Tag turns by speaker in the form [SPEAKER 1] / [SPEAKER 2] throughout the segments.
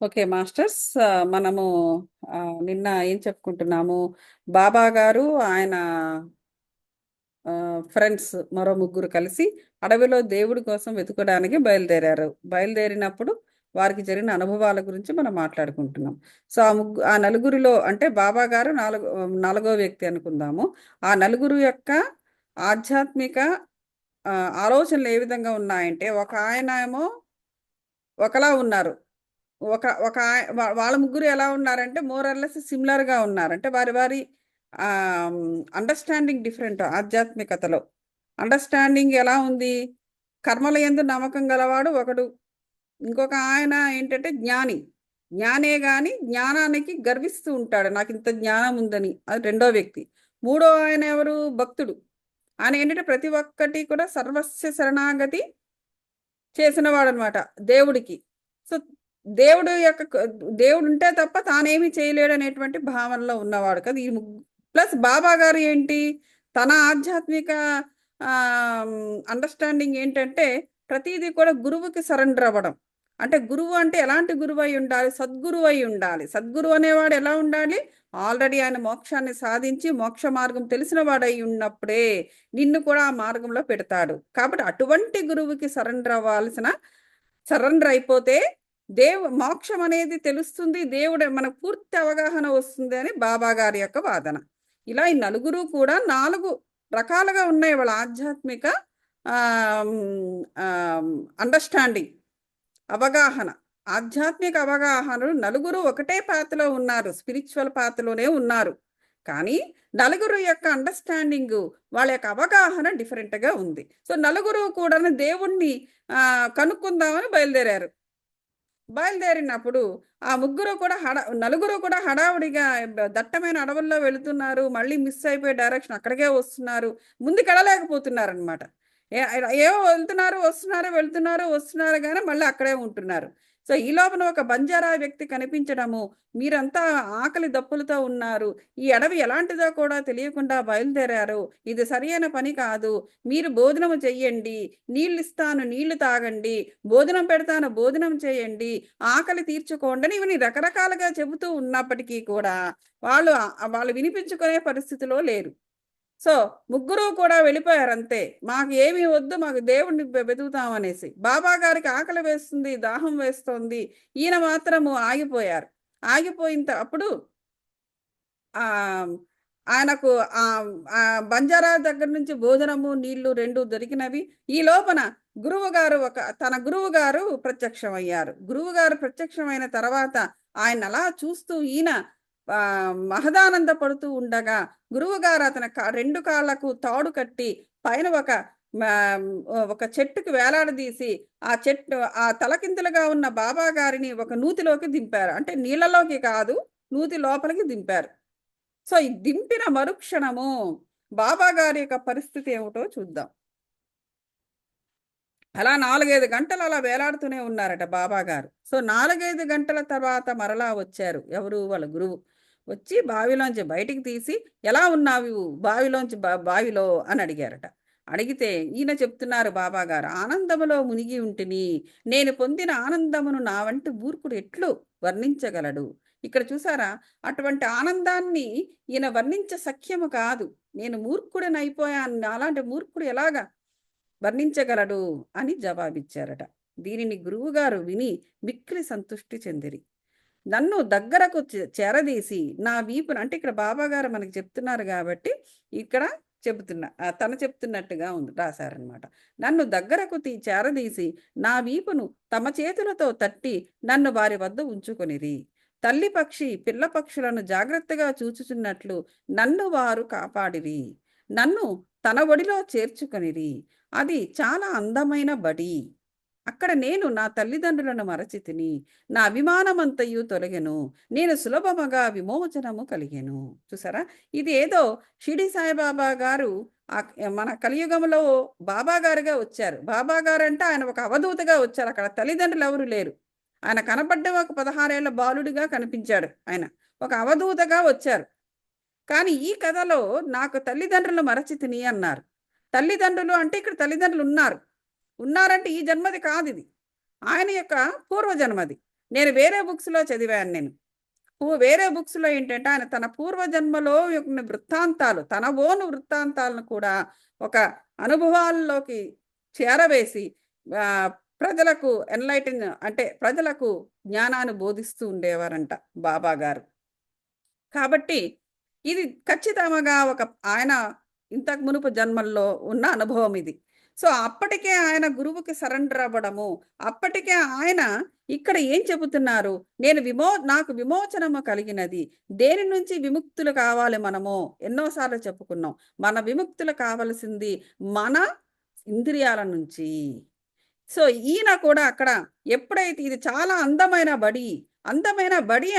[SPEAKER 1] Okay masters, మనము నిన్న ఏం చెప్పుకుంటున్నాము? బాబా గారు ఆయన ఫ్రెండ్స్ మరో ముగ్గురు కలిసి అడవిలో దేవుడి కోసం వెతకడానికి బయలుదేరారు. బయలుదేరినప్పుడు వారికి జరిగిన అనుభవాల గురించి మనం మాట్లాడుకుంటున్నాం. సో ఆ నలుగురిలో అంటే బాబా గారు నాలుగో వ్యక్తి అనుకుందాము. ఆ నలుగురు యొక్క ఆధ్యాత్మిక ఆ, ఆలోచనలు ఏ విధంగా ఉన్నాయంటే, ఒక ఆయన ఏమో ఒకలా ఉన్నారు. ఒక ఒక వాళ్ళ ముగ్గురు ఎలా ఉన్నారంటే మోరల్లెస్ సిమిలర్గా ఉన్నారు. అంటే వారి వారి అండర్స్టాండింగ్ డిఫరెంట్. ఆధ్యాత్మికతలో అండర్స్టాండింగ్ ఎలా ఉంది? కర్మల యందు నమ్మకం గలవాడు ఒకడు. ఇంకొక ఆయన ఏంటంటే జ్ఞాని. జ్ఞానే గాని జ్ఞానానికి గర్విస్తూ ఉంటాడు, నాకు ఇంత జ్ఞానం ఉందని. అది రెండో వ్యక్తి. మూడో ఆయన ఎవరు? భక్తుడు. ఆయన ఏంటంటే ప్రతి ఒక్కటి కూడా సర్వస్వ శరణాగతి చేసినవాడు అనమాట దేవుడికి. సో దేవుడు యొక్క దేవుడు ఉంటే తప్ప తానేమి చేయలేడు అనేటువంటి భావనలో ఉన్నవాడు కదా. ప్లస్ బాబా గారు ఏంటి, తన ఆధ్యాత్మిక అండర్స్టాండింగ్ ఏంటంటే ప్రతిదీ కూడా గురువుకి సరెండర్ అవ్వడం. అంటే గురువు అంటే ఎలాంటి గురువు అయి ఉండాలి? సద్గురువు అయి ఉండాలి. సద్గురువు అనేవాడు ఎలా ఉండాలి? ఆల్రెడీ ఆయన మోక్షాన్ని సాధించి మోక్ష మార్గం తెలిసిన వాడై ఉన్నప్పుడే నిన్ను కూడా ఆ మార్గంలో పెడతాడు. కాబట్టి అటువంటి గురువుకి సరెండర్ అయిపోతే మోక్షం అనేది తెలుస్తుంది, దేవుడు మనకు పూర్తి అవగాహన వస్తుంది అని బాబా గారి యొక్క వాదన. ఇలా ఈ నలుగురు కూడా నాలుగు రకాలుగా ఉన్నాయి వాళ్ళ ఆధ్యాత్మిక అండర్స్టాండింగ్, అవగాహన. ఆధ్యాత్మిక అవగాహనలు నలుగురు ఒకటే పాత్రలో ఉన్నారు, స్పిరిచువల్ పాత్రలోనే ఉన్నారు. కానీ నలుగురు యొక్క అండర్స్టాండింగ్, వాళ్ళ యొక్క అవగాహన డిఫరెంట్గా ఉంది. సో నలుగురు కూడా దేవుణ్ణి కనుక్కుందామని బయలుదేరినప్పుడు ఆ నలుగురు కూడా హడావుడిగా దట్టమైన అడవుల్లో వెళుతున్నారు. మళ్ళీ మిస్ అయిపోయి డైరెక్షన్ అక్కడికే వస్తున్నారు. ముందుకెళ్ళలేకపోతున్నారు అనమాట. ఏవో వెళ్తున్నారు వస్తున్నారు కానీ మళ్ళీ అక్కడే ఉంటున్నారు. సో ఈ లోపల ఒక బంజారా వ్యక్తి కనిపించడము, మీరంతా ఆకలి దప్పులతో ఉన్నారు, ఈ అడవి ఎలాంటిదో కూడా తెలియకుండా బయలుదేరారు, ఇది సరియైన పని కాదు, మీరు భోజనము చెయ్యండి, నీళ్ళు ఇస్తాను నీళ్లు తాగండి, భోజనం పెడతాను భోజనం చేయండి, ఆకలి తీర్చుకోండి అని ఇవన్నీ రకరకాలుగా చెబుతూ ఉన్నప్పటికీ కూడా వాళ్ళు వాళ్ళు వినిపించుకునే పరిస్థితిలో లేరు. సో ముగ్గురు కూడా వెళ్ళిపోయారు అంతే. మాకు ఏమీ వద్దు, మాకు దేవుణ్ణి వెతుకుతామనేసి. బాబా గారికి ఆకలి వేస్తుంది, దాహం వేస్తోంది. ఈయన మాత్రము ఆగిపోయారు. అప్పుడు ఆ ఆయనకు ఆ ఆ బంజారా దగ్గర నుంచి భోజనము నీళ్లు రెండు దొరికినవి. ఈ లోపన తన గురువు గారు ప్రత్యక్షమయ్యారు. గురువు గారు ప్రత్యక్షమైన తర్వాత ఆయన అలా చూస్తూ ఈయన మహదానంద పడుతూ ఉండగా గురువు గారు అతని రెండు కాళ్ళకు తాడు కట్టి పైన ఒక చెట్టుకు వేలాడదీసి ఆ తలకిందులుగా ఉన్న బాబా గారిని ఒక నూతిలోకి దింపారు. అంటే నీళ్ళలోకి కాదు, నూతి లోపలికి దింపారు. సో ఈ దింపిన మరుక్షణము బాబా గారి యొక్క పరిస్థితి ఏమిటో చూద్దాం. అలా 4-5 గంటలు అలా వేలాడుతూనే ఉన్నారట బాబా గారు. సో 4-5 గంటల తర్వాత మరలా వచ్చారు ఎవరు? వాళ్ళ గురువు. వచ్చి బావిలోంచి బయటికి తీసి, ఎలా ఉన్నావు బావిలో అని అడిగారట. అడిగితే ఈయన చెప్తున్నారు బాబా గారు, ఆనందములో మునిగి ఉంటిని, నేను పొందిన ఆనందమును నా వంటి మూర్ఖుడు ఎట్లు వర్ణించగలడు. ఇక్కడ చూసారా, అటువంటి ఆనందాన్ని ఈయన వర్ణించ సఖ్యము కాదు. నేను మూర్ఖుడిని అయిపోయాను, అలాంటి మూర్ఖుడు ఎలాగా వర్ణించగలడు అని జవాబిచ్చారట. దీనిని గురువుగారు విని మిక్కిలి సంతృష్టి చెందిరి. నన్ను దగ్గరకు చేరదీసి నా వీపును, అంటే ఇక్కడ బాబాగారు మనకి చెప్తున్నారు కాబట్టి ఇక్కడ తను చెప్తున్నట్టుగా ఉంది రాశారనమాట. నన్ను దగ్గరకు చేరదీసి నా వీపును తమ చేతులతో తట్టి నన్ను వారి వద్ద ఉంచుకొనిరి. తల్లి పక్షి పిల్ల పక్షులను జాగ్రత్తగా చూచుచున్నట్లు నన్ను వారు కాపాడిరి. నన్ను తన ఒడిలో చేర్చుకొనిరి. అది చాలా అందమైన బడి. అక్కడ నేను నా తల్లిదండ్రులను మరచితిని, నా అభిమానమంతయు తొలగెను, నేను సులభముగా విమోచనము కలిగెను. చూసారా, ఇది ఏదో షిరిడి సాయిబాబా గారు మన కలియుగంలో బాబా గారుగా వచ్చారు. బాబా గారు అంటే ఆయన ఒక అవధూతగా వచ్చారు. అక్కడ తల్లిదండ్రులు ఎవరు లేరు. ఆయన కనపడ్డ ఒక 16 ఏళ్ల బాలుడిగా కనిపించాడు. ఆయన ఒక అవధూతగా వచ్చారు. కానీ ఈ కథలో నాకు తల్లిదండ్రులు మరచితిని అన్నారు. తల్లిదండ్రులు అంటే ఇక్కడ తల్లిదండ్రులు ఉన్నారంటే ఈ జన్మది కాదు, ఇది ఆయన యొక్క పూర్వజన్మది. నేను వేరే బుక్స్లో చదివాను నేను. వేరే బుక్స్లో ఏంటంటే ఆయన తన పూర్వజన్మలో యొక్క వృత్తాంతాలు, తన ఓను వృత్తాంతాలను కూడా ఒక అనుభవాల్లోకి చేరవేసి ప్రజలకు ఎన్లైటింగ్ అంటే ప్రజలకు జ్ఞానాన్ని బోధిస్తూ ఉండేవారంట బాబా గారు. కాబట్టి ఇది ఖచ్చితంగా ఆయన ఇంతకు మునుపు జన్మల్లో ఉన్న అనుభవం ఇది. సో అప్పటికే ఆయన గురువుకి సరెండర్ అవ్వడము, అప్పటికే ఆయన ఇక్కడ ఏం చెబుతున్నారు, నాకు విమోచనము కలిగినది. దేని నుంచి విముక్తులు కావాలి మనము? ఎన్నోసార్లు చెప్పుకున్నాం. మన విముక్తులు కావలసింది మన ఇంద్రియాల నుంచి. సో ఈయన కూడా అక్కడ ఎప్పుడైతే ఇది చాలా అందమైన బడి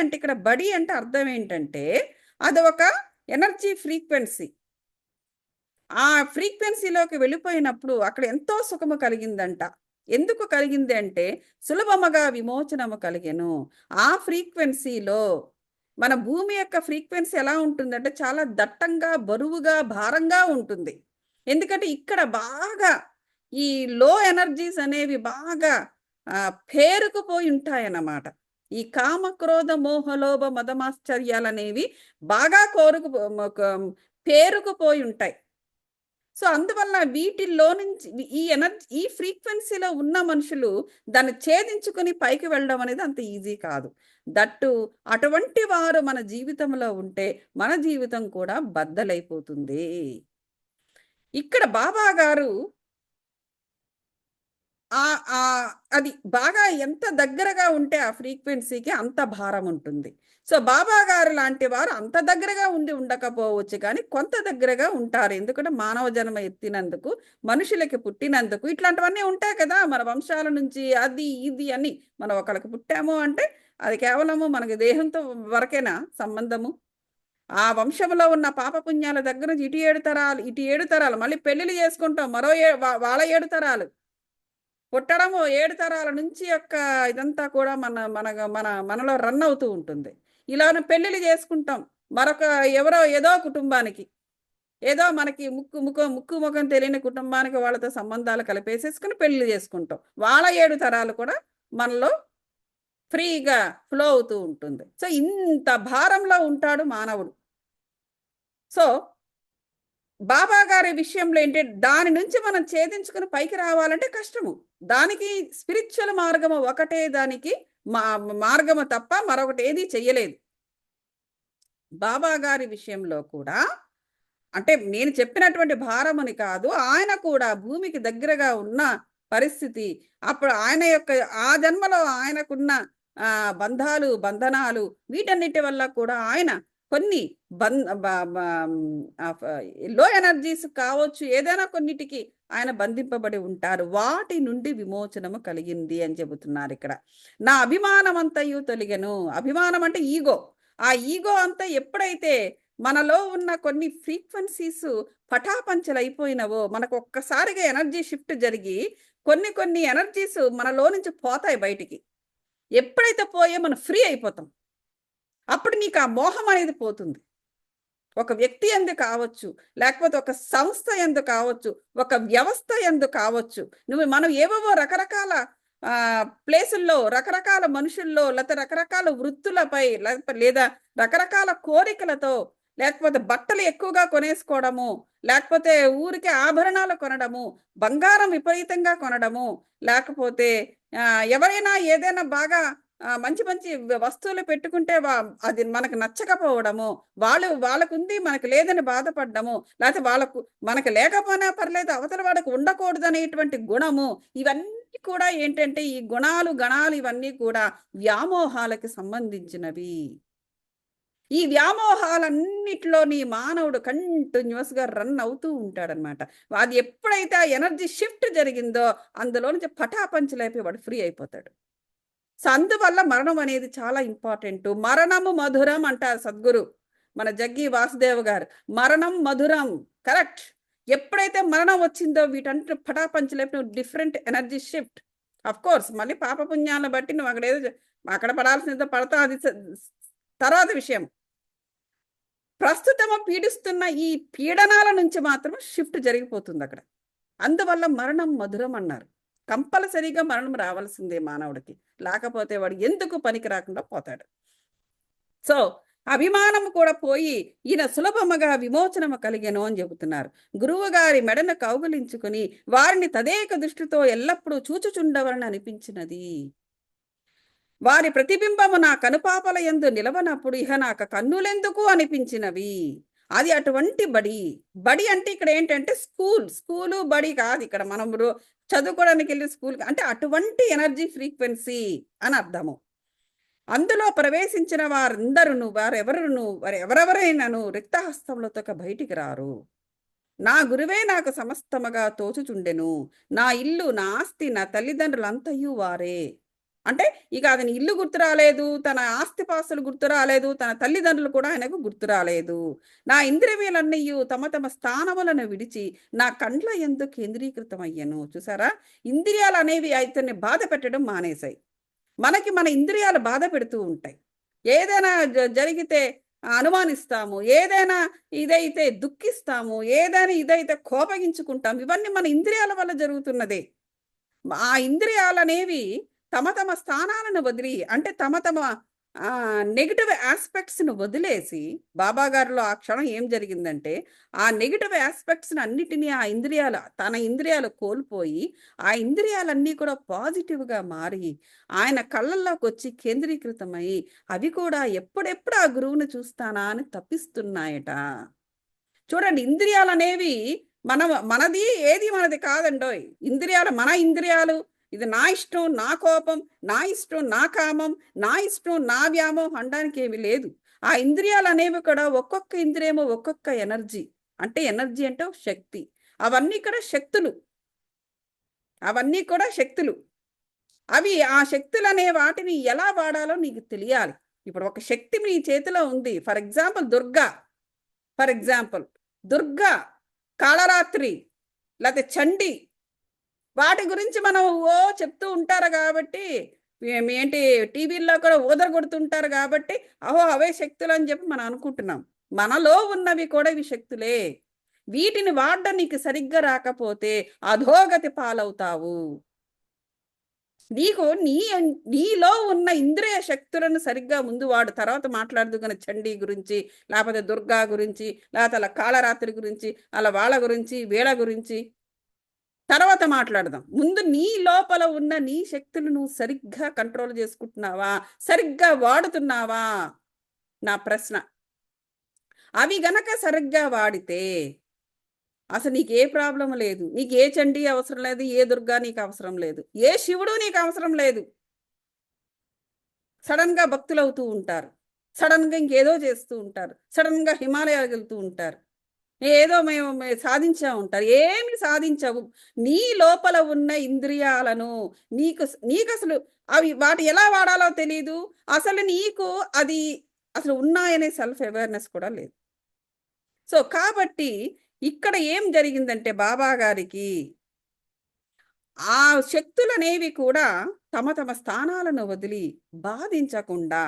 [SPEAKER 1] అంటే ఇక్కడ బడి అంటే అర్థం ఏంటంటే అది ఒక ఎనర్జీ ఫ్రీక్వెన్సీ. ఆ ఫ్రీక్వెన్సీలోకి వెళ్ళిపోయినప్పుడు అక్కడ ఎంతో సుఖము కలిగిందంట. ఎందుకు కలిగింది అంటే సులభముగా విమోచనము కలిగెను. ఆ ఫ్రీక్వెన్సీలో మన భూమి యొక్క ఫ్రీక్వెన్సీ ఎలా ఉంటుందంటే చాలా దట్టంగా, బరువుగా, భారంగా ఉంటుంది. ఎందుకంటే ఇక్కడ బాగా ఈ లో ఎనర్జీస్ అనేవి బాగా పేరుకుపోయి ఉంటాయన్నమాట. ఈ కామ, క్రోధ, మోహ, లోభ, మదమాశ్చర్యాలనేవి బాగా పేరుకుపోయి ఉంటాయి. సో అందువల్ల వీటిల్లో నుంచి ఈ ఫ్రీక్వెన్సీలో ఉన్న మనుషులు దాన్ని ఛేదించుకుని పైకి వెళ్ళడం అనేది అంత ఈజీ కాదు. దట్టు అటువంటి వారు మన జీవితంలో ఉంటే మన జీవితం కూడా బద్దలైపోతుంది. ఇక్కడ బాబా గారు అది బాగా ఎంత దగ్గరగా ఉంటే ఆ ఫ్రీక్వెన్సీకి అంత భారం ఉంటుంది. సో బాబా గారు లాంటి వారు అంత దగ్గరగా ఉండకపోవచ్చు, కానీ కొంత దగ్గరగా ఉంటారు. ఎందుకంటే మానవ జన్మ ఎత్తినందుకు, మనుషులకి పుట్టినందుకు ఇట్లాంటివన్నీ ఉంటాయి కదా. మన వంశాల నుంచి అది ఇది అని మనం ఒకరికి పుట్టాము అంటే అది కేవలము మనకి దేహంతో వరకేనా సంబంధము. ఆ వంశంలో ఉన్న పాపపుణ్యాల దగ్గర నుంచి ఇటు 7 తరాలు మళ్ళీ పెళ్లిళ్ళు చేసుకుంటాం. మరో వాళ్ళ 7 తరాలు పుట్టడము 7 తరాల నుంచి యొక్క ఇదంతా కూడా మనలో రన్ అవుతూ ఉంటుంది. ఇలానే పెళ్ళిళ్ళు చేసుకుంటాం. మరొక ఏదో కుటుంబానికి, ఏదో మనకి ముక్కు ముఖం తెలియని కుటుంబానికి వాళ్ళతో సంబంధాలు కలిపేసేసుకుని పెళ్లి చేసుకుంటాం. వాళ్ళ 7 తరాలు కూడా మనలో ఫ్రీగా ఫ్లో అవుతూ ఉంటుంది. సో ఇంత భారంలో ఉంటాడు మానవుడు. సో బాబా గారి విషయంలో ఏంటంటే దాని నుంచి మనం ఛేదించుకుని పైకి రావాలంటే కష్టము. దానికి స్పిరిచువల్ మార్గము ఒకటే, దానికి మార్గము తప్ప మరొకటి ఏది చెయ్యలేదు. బాబా గారి విషయంలో కూడా అంటే నేను చెప్పినటువంటి భారముని కాదు, ఆయన కూడా భూమికి దగ్గరగా ఉన్న పరిస్థితి. అప్పుడు ఆయన యొక్క ఆ జన్మలో ఆయనకున్న బంధాలు, బంధనాలు వీటన్నిటి వల్ల కూడా ఆయన కొన్ని లో ఎనర్జీస్ కావచ్చు, ఏదైనా కొన్నిటికి ఆయన బంధింపబడి ఉంటారు. వాటి నుండి విమోచనము కలిగింది అని చెబుతున్నారు ఇక్కడ. నా అభిమానం అంతయు తొలగెను. అభిమానం అంటే ఈగో. ఆ ఈగో అంతా ఎప్పుడైతే మనలో ఉన్న కొన్ని ఫ్రీక్వెన్సీస్ పటాపంచలైపోయినవో, మనకు ఒక్కసారిగా ఎనర్జీ షిఫ్ట్ జరిగి కొన్ని ఎనర్జీస్ మనలో నుంచి పోతాయి బయటికి. ఎప్పుడైతే పోయే మనం ఫ్రీ అయిపోతాం. అప్పుడు నీకు ఆ మోహం అనేది పోతుంది. ఒక వ్యక్తి యందు కావచ్చు, లేకపోతే ఒక సంస్థ యందు కావచ్చు, ఒక వ్యవస్థ యందు కావచ్చు, మనం ఏవేవో రకరకాల ప్లేసుల్లో, రకరకాల మనుషుల్లో, లేకపోతే రకరకాల వృత్తులపై, లేదా రకరకాల కోరికలతో, లేకపోతే బట్టలు ఎక్కువగా కొనేసుకోవడము, లేకపోతే ఊరికే ఆభరణాలు కొనడము, బంగారం విపరీతంగా కొనడము, లేకపోతే ఎవరైనా ఏదైనా బాగా మంచి వస్తువులు పెట్టుకుంటే అది మనకు నచ్చకపోవడము, వాళ్ళకుంది మనకు లేదని బాధపడ్డము, లేకపోతే మనకు లేకపోయినా పర్లేదు అవతల వాడికి ఉండకూడదు అనేటువంటి గుణము, ఇవన్నీ కూడా ఏంటంటే ఈ గణాలు ఇవన్నీ కూడా వ్యామోహాలకి సంబంధించినవి. ఈ వ్యామోహాలన్నిటిలోని మానవుడు కంటిన్యూస్గా రన్ అవుతూ ఉంటాడనమాట. అది ఎప్పుడైతే ఆ ఎనర్జీ షిఫ్ట్ జరిగిందో అందులో నుంచి పటాపంచలైపోయి వాడు ఫ్రీ అయిపోతాడు. సో అందువల్ల మరణం అనేది చాలా ఇంపార్టెంట్. మరణము మధురం అంటారు సద్గురు మన జగ్గి వాసుదేవ్ గారు. మరణం మధురం, కరెక్ట్. ఎప్పుడైతే మరణం వచ్చిందో వీటంటే పటాపంచలేపు different energy shift. Of course మళ్ళీ పాపపుణ్యాలను బట్టి నువ్వు అక్కడ పడాల్సిందో పడతా, అది తర్వాత విషయం. ప్రస్తుతము పీడిస్తున్న ఈ పీడనాల నుంచి మాత్రం షిఫ్ట్ జరిగిపోతుంది అక్కడ. అందువల్ల మరణం మధురం అన్నారు. కంపల్సరీగా మరణం రావాల్సిందే మానవుడికి. లేకపోతే వాడు ఎందుకు పనికి రాకుండా పోతాడు. సో అభిమానము కూడా పోయి ఈయన సులభముగా విమోచనము కలిగెను అని చెబుతున్నారు. గురువు గారి మెడను కౌగిలించుకుని వారిని తదేక దృష్టితో ఎల్లప్పుడూ చూచుచుండవలని అనిపించినది. వారి ప్రతిబింబము నా కనుపాపల యందు నిలవనప్పుడు ఇహ నాకు కన్నులెందుకు అనిపించినవి. అది అటువంటి బడి. బడి అంటే ఇక్కడ ఏంటంటే స్కూలు బడి కాదు. ఇక్కడ మనం చదువుకోవడానికి వెళ్ళి స్కూల్ అంటే అటువంటి ఎనర్జీ ఫ్రీక్వెన్సీ అని అర్థము. అందులో ప్రవేశించిన వారందరూ వారెవరెవరైనను రిక్తహస్తములతో బయటికి రారు. నా గురువే నాకు సమస్తముగా తోచుచుండెను. నా ఇల్లు, నా ఆస్తి, నా తల్లిదండ్రులంతయు వారే. అంటే ఇక అతని ఇల్లు గుర్తు రాలేదు, తన ఆస్తిపాస్తులు గుర్తు రాలేదు, తన తల్లిదండ్రులు కూడా ఆయనకు గుర్తు రాలేదు. నా ఇంద్రియములన్నీ తమ తమ స్థానములను విడిచి నా కండ్ల యందు కేంద్రీకృతమయ్యను. చూసారా, ఇంద్రియాలు అనేవి అతన్ని బాధ పెట్టడం మానేశాయి. మనకి మన ఇంద్రియాలు బాధ పెడుతూ ఉంటాయి. ఏదైనా జరిగితే అనుమానిస్తాము, ఏదైనా ఇదైతే దుఃఖిస్తాము, ఏదైనా ఇదైతే కోపగించుకుంటాం. ఇవన్నీ మన ఇంద్రియాల వల్ల జరుగుతున్నదే. ఆ ఇంద్రియాలు అనేవి తమ తమ స్థానాలను వదిలి, అంటే తమ తమ నెగిటివ్ ఆస్పెక్ట్స్ను వదిలేసి, బాబా గారిలో ఆ క్షణం ఏం జరిగిందంటే ఆ నెగిటివ్ ఆస్పెక్ట్స్ని అన్నిటినీ తన ఇంద్రియాలు కోల్పోయి ఆ ఇంద్రియాలన్నీ కూడా పాజిటివ్గా మారి ఆయన కళ్ళల్లోకి వచ్చి కేంద్రీకృతమై అవి కూడా ఎప్పుడెప్పుడు ఆ గురువుని చూస్తానా అని తప్పిస్తున్నాయట. చూడండి, ఇంద్రియాలు అనేవి మనది ఏది మనది కాదండోయ్. మన ఇంద్రియాలు ఇది నా ఇష్టం, నా కోపం, నా ఇష్టం, నా కామం, నా ఇష్టం, నా వ్యామోహం అనడానికి ఏమి లేదు. ఆ ఇంద్రియాలు అనేవి కూడా ఒక్కొక్క ఇంద్రియము ఒక్కొక్క ఎనర్జీ. అంటే ఎనర్జీ అంటే శక్తి. అవన్నీ కూడా శక్తులు. అవి ఆ శక్తులు అనే వాటిని ఎలా వాడాలో నీకు తెలియాలి. ఇప్పుడు ఒక శక్తి నీ చేతిలో ఉంది. ఫర్ ఎగ్జాంపుల్ దుర్గా, కాళరాత్రి, లేకపోతే చండి, వాటి గురించి మనం చెప్తూ ఉంటారు కాబట్టి, ఏంటి టీవీల్లో కూడా కొడుతుంటారు కాబట్టి అవే శక్తులు అని చెప్పి మనం అనుకుంటున్నాం. మనలో ఉన్నవి కూడా ఇవి శక్తులే. వీటిని వాడడం నీకు సరిగ్గా రాకపోతే అధోగతి పాలవుతావు. నీకు నీలో ఉన్న ఇంద్రియ శక్తులను సరిగ్గా ముందు వాడు. తర్వాత మాట్లాడదు కానీ చండీ గురించి, లేకపోతే దుర్గా గురించి, లేకపోతే అలా కాళరాత్రి గురించి, అలా వాళ్ళ గురించి, వీళ్ళ గురించి తర్వాత మాట్లాడదాం. ముందు నీ లోపల ఉన్న నీ శక్తులు నువ్వు సరిగ్గా కంట్రోల్ చేసుకుంటున్నావా, సరిగ్గా వాడుతున్నావా నా ప్రశ్న. అవి గనక సరిగ్గా వాడితే అసలు నీకు ఏ ప్రాబ్లం లేదు. నీకు ఏ చండీ అవసరం లేదు, ఏ దుర్గా నీకు అవసరం లేదు, ఏ శివుడు నీకు అవసరం లేదు. సడన్గా భక్తులు అవుతూ ఉంటారు, సడన్గా ఇంకేదో చేస్తూ ఉంటారు, సడన్గా హిమాలయాలకు వెళ్తూ ఉంటారు, ఏదో మేము సాధించా ఉంటారు. ఏమి సాధించవు. నీ లోపల ఉన్న ఇంద్రియాలను నీకు అసలు వాటి ఎలా వాడాలో తెలియదు. అసలు నీకు అది అసలు ఉన్నాయనే సెల్ఫ్ అవేర్నెస్ కూడా లేదు. సో కాబట్టి ఇక్కడ ఏం జరిగిందంటే బాబా గారికి ఆ శక్తులనేవి కూడా తమ తమ స్థానాలను వదిలి బాధించకుండా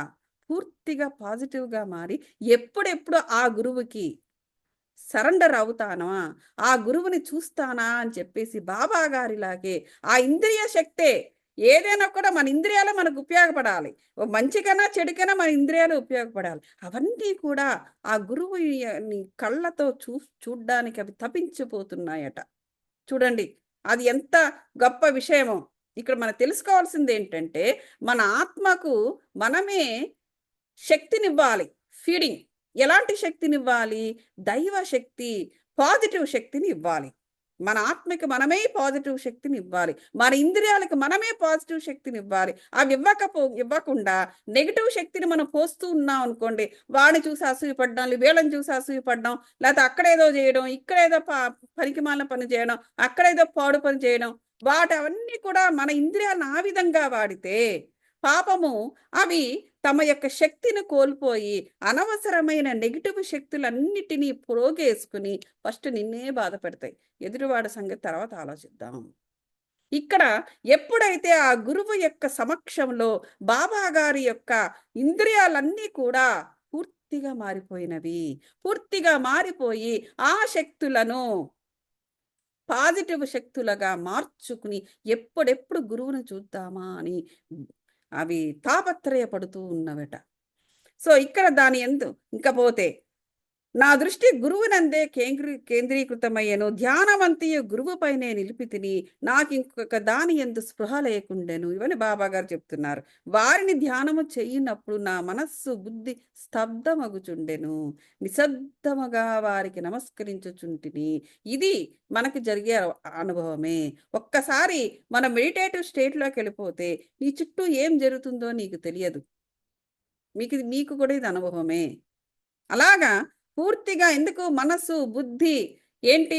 [SPEAKER 1] పూర్తిగా పాజిటివ్గా మారి ఎప్పుడెప్పుడు ఆ గురువుకి సరెండర్ అవుతానా, ఆ గురువుని చూస్తానా అని చెప్పేసి బాబా గారిలాగే ఆ ఇంద్రియ శక్తే ఏదైనా కూడా మన ఇంద్రియాలు మనకు ఉపయోగపడాలి. మంచికైనా చెడుకైనా మన ఇంద్రియాలు ఉపయోగపడాలి. అవన్నీ కూడా ఆ గురువు కళ్ళతో చూడ్డానికి అవి తపించిపోతున్నాయట. చూడండి, అది ఎంత గొప్ప విషయమో. ఇక్కడ మనం తెలుసుకోవాల్సింది ఏంటంటే మన ఆత్మకు మనమే శక్తినివ్వాలి. ఫీడింగ్ ఎలాంటి శక్తినివ్వాలి? దైవ శక్తి, పాజిటివ్ శక్తిని ఇవ్వాలి. మన ఆత్మకి మనమే పాజిటివ్ శక్తిని ఇవ్వాలి. మన ఇంద్రియాలకు మనమే పాజిటివ్ శక్తిని ఇవ్వాలి. అవి ఇవ్వకుండా నెగిటివ్ శక్తిని మనం పోస్తూ ఉన్నాం అనుకోండి, వాడిని చూసి అసూయపడ్డాం, వీళ్ళని చూసి అసూయపడ్డాం, లేకపోతే అక్కడేదో చేయడం, ఇక్కడేదో పనికిమాలిన పని చేయడం, అక్కడేదో పాడు పని చేయడం, అవన్నీ కూడా మన ఇంద్రియాలను ఆ విధంగా వాడితే పాపము అవి తమ యొక్క శక్తిని కోల్పోయి అనవసరమైన నెగిటివ్ శక్తులన్నిటినీ ప్రోగేసుకుని ఫస్ట్ నిన్నే బాధ పెడతాయి. ఎదురువాడి సంగతి తర్వాత ఆలోచిద్దాం. ఇక్కడ ఎప్పుడైతే ఆ గురువు యొక్క సమక్షంలో బాబా గారి యొక్క ఇంద్రియాలన్నీ కూడా పూర్తిగా మారిపోయినవి, పూర్తిగా మారిపోయి ఆ శక్తులను పాజిటివ్ శక్తులుగా మార్చుకుని ఎప్పుడెప్పుడు గురువుని చూద్దామా అని అవి తాపత్రయపడుతూ ఉన్నవట. సో ఇక్కడ దాని ఎందు ఇంకపోతే నా దృష్టి గురువునందే కేంద్రీకృతమయ్యను, ధ్యానవంతియు గురువుపైనే నిలిపితిని, నాకింకొక దాని ఎందు స్పృహ లేకుండెను. ఇవని బాబాగారు చెప్తున్నారు. వారిని ధ్యానము చెయ్యినప్పుడు నా మనస్సు బుద్ధి స్తబ్దమగుచుండెను, నిశ్శబ్దముగా వారికి నమస్కరించుచుంటిని. ఇది మనకి జరిగే అనుభవమే. ఒక్కసారి మన మెడిటేటివ్ స్టేట్లోకి వెళ్ళిపోతే నీ చుట్టూ ఏం జరుగుతుందో నీకు తెలియదు. మీకు కూడా ఇది అనుభవమే. అలాగా పూర్తిగా ఎందుకు మనస్సు బుద్ధి ఏంటి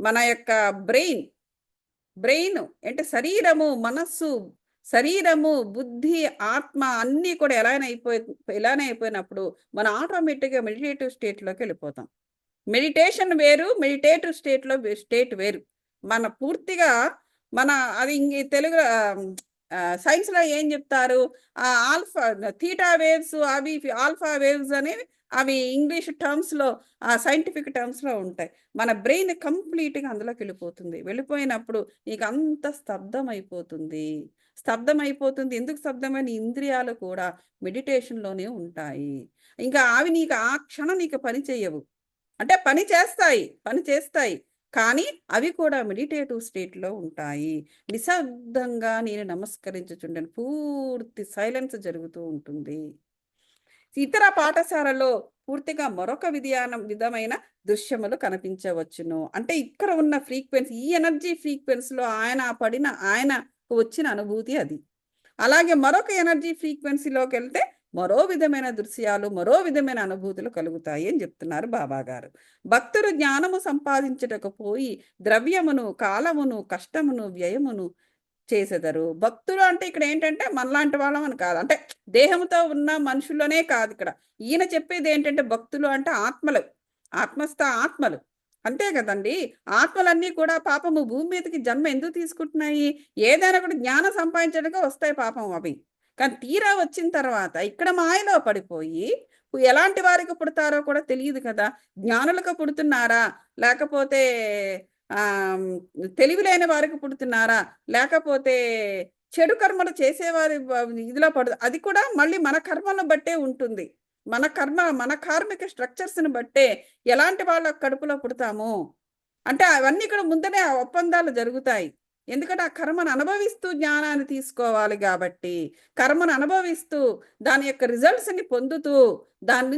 [SPEAKER 1] మన యొక్క బ్రెయిన్ అంటే శరీరము మనస్సు శరీరము బుద్ధి ఆత్మ అన్నీ కూడా ఎలానే అయిపోయినప్పుడు మన ఆటోమేటిక్గా మెడిటేటివ్ స్టేట్లోకి వెళ్ళిపోతాం. మెడిటేషన్ వేరు, మెడిటేటివ్ స్టేట్ వేరు. మన పూర్తిగా మన అది తెలుగు సైన్స్లో ఏం చెప్తారు, ఆల్ఫా థీటా వేవ్స్ అవి ఆల్ఫా వేవ్స్ అనేవి అవి ఇంగ్లీష్ టర్మ్స్లో సైంటిఫిక్ టర్మ్స్లో ఉంటాయి. మన బ్రెయిన్ కంప్లీట్గా అందులోకి వెళ్ళిపోయినప్పుడు నీకు అంత స్తబ్దం అయిపోతుంది. ఎందుకు స్తబ్దమైన ఇంద్రియాలు కూడా మెడిటేషన్లోనే ఉంటాయి. ఇంకా అవి నీకు ఆ క్షణం నీకు పని చేయవు, అంటే పని చేస్తాయి కానీ అవి కూడా మెడిటేటివ్ స్టేట్లో ఉంటాయి. నిశ్శబ్దంగా నేను నమస్కరించుచుండను, పూర్తి సైలెన్స్ జరుగుతూ ఉంటుంది. ఇతర పాఠశాలలో పూర్తిగా మరొక విధమైన దృశ్యములు కనిపించవచ్చును. అంటే ఇక్కడ ఉన్న ఫ్రీక్వెన్సీ, ఈ ఎనర్జీ ఫ్రీక్వెన్సీలో ఆయనకు వచ్చిన అనుభూతి అది. అలాగే మరొక ఎనర్జీ ఫ్రీక్వెన్సీలోకి వెళ్తే మరో విధమైన దృశ్యాలు, మరో విధమైన అనుభూతులు కలుగుతాయి అని చెప్తున్నారు బాబాగారు. భక్తులు జ్ఞానము సంపాదించుటకు పోయి ద్రవ్యమును, కాలమును, కష్టమును, వ్యయమును చేసేదారు. భక్తులు అంటే ఇక్కడ ఏంటంటే మనలాంటి వాళ్ళం అని కాదు, అంటే దేహంతో ఉన్న మనుషుల్లోనే కాదు. ఇక్కడ ఈయన చెప్పేది ఏంటంటే భక్తులు అంటే ఆత్మలు అంతే కదండి. ఆత్మలన్నీ కూడా పాపము భూమి మీదకి జన్మ ఎందుకు తీసుకుంటున్నాయి? ఏదైనా కూడా జ్ఞానం సంపాదించడానికి వస్తాయి పాపం అవి. కానీ తీరా వచ్చిన తర్వాత ఇక్కడ మాయలో పడిపోయి ఎలాంటి వారికి పుడతారో కూడా తెలియదు కదా. జ్ఞానులకు పుడుతున్నారా, లేకపోతే తెలివి లేని వారికి పుడుతున్నారా, లేకపోతే చెడు కర్మలు చేసేవారి ఇదిలో అది కూడా మళ్ళీ మన కర్మలను బట్టే ఉంటుంది. మన కార్మిక స్ట్రక్చర్స్ని బట్టే ఎలాంటి వాళ్ళ కడుపులో పుడతాము అంటే అవన్నీ ఇక్కడ ముందనే ఒప్పందాలు జరుగుతాయి. ఎందుకంటే ఆ కర్మను అనుభవిస్తూ జ్ఞానాన్ని తీసుకోవాలి కాబట్టి, కర్మను అనుభవిస్తూ దాని యొక్క రిజల్ట్స్ని పొందుతూ దాని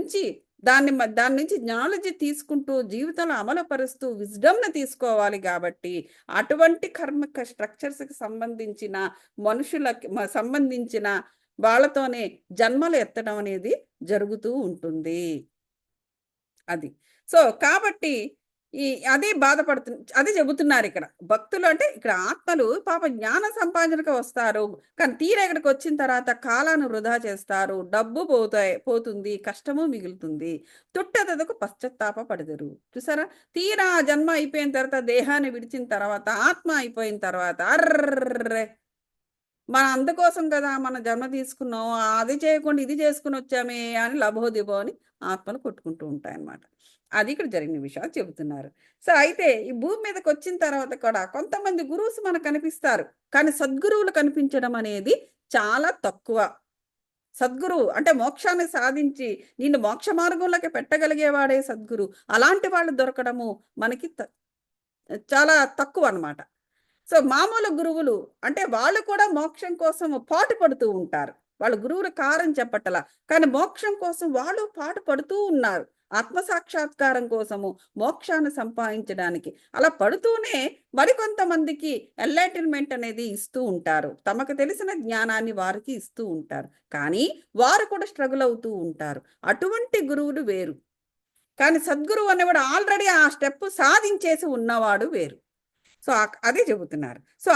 [SPEAKER 1] నుంచి నాలెడ్జ్ తీసుకుంటూ జీవితంలో అమలుపరుస్తూ విజ్డమ్ని తీసుకోవాలి కాబట్టి అటువంటి కర్మిక స్ట్రక్చర్స్కి సంబంధించిన మనుషులకి సంబంధించిన వాళ్ళతోనే జన్మలు ఎత్తడం అనేది జరుగుతూ ఉంటుంది. అది సో కాబట్టి అదే అదే చెబుతున్నారు ఇక్కడ. భక్తులు అంటే ఇక్కడ ఆత్మలు పాప జ్ఞాన సంపాదనకు వస్తారు, కానీ తీరా ఇక్కడికి వచ్చిన తర్వాత కాలాన్ని వృధా చేస్తారు, డబ్బు పోతుంది, కష్టము మిగులుతుంది, తుట్టదకు పశ్చాత్తాప పడదరు. చూసారా, తీరా జన్మ అయిపోయిన తర్వాత, దేహాన్ని విడిచిన తర్వాత, ఆత్మ అయిపోయిన తర్వాత అర్రే మన అందుకోసం కదా మన జన్మ తీసుకున్నాం, అది చేయకుండా ఇది చేసుకుని వచ్చామే అని లభోదిబో అని ఆత్మలు కొట్టుకుంటూ ఉంటాయన్నమాట. అది ఇక్కడ జరిగిన విషయాలు చెబుతున్నారు. సో అయితే ఈ భూమి మీదకి వచ్చిన తర్వాత కూడా కొంతమంది గురువుస్ మనకు కనిపిస్తారు, కానీ సద్గురువులు కనిపించడం అనేది చాలా తక్కువ. సద్గురువు అంటే మోక్షాన్ని సాధించి నిన్ను మోక్ష మార్గంలోకి పెట్టగలిగేవాడే సద్గురు. అలాంటి వాళ్ళు దొరకడము మనకి చాలా తక్కువ అన్నమాట. సో మామూలు గురువులు అంటే వాళ్ళు కూడా మోక్షం కోసం పాటు పడుతూ ఉంటారు. వాళ్ళు గురువుల కారం చెప్పటలా, కానీ మోక్షం కోసం వాళ్ళు పాటు పడుతూ ఉన్నారు. ఆత్మసాక్షాత్కారం కోసము, మోక్షాన్ని సంపాదించడానికి అలా పడుతూనే మరికొంతమందికి ఎన్లైటన్మెంట్ అనేది ఇస్తూ ఉంటారు. తమకు తెలిసిన జ్ఞానాన్ని వారికి ఇస్తూ ఉంటారు, కానీ వారు కూడా స్ట్రగుల్ అవుతూ ఉంటారు. అటువంటి గురువులు వేరు. కానీ సద్గురువు అనేవాడు ఆల్రెడీ ఆ స్టెప్ సాధించేసి ఉన్నవాడు వేరు. సో అదే చెబుతున్నారు. సో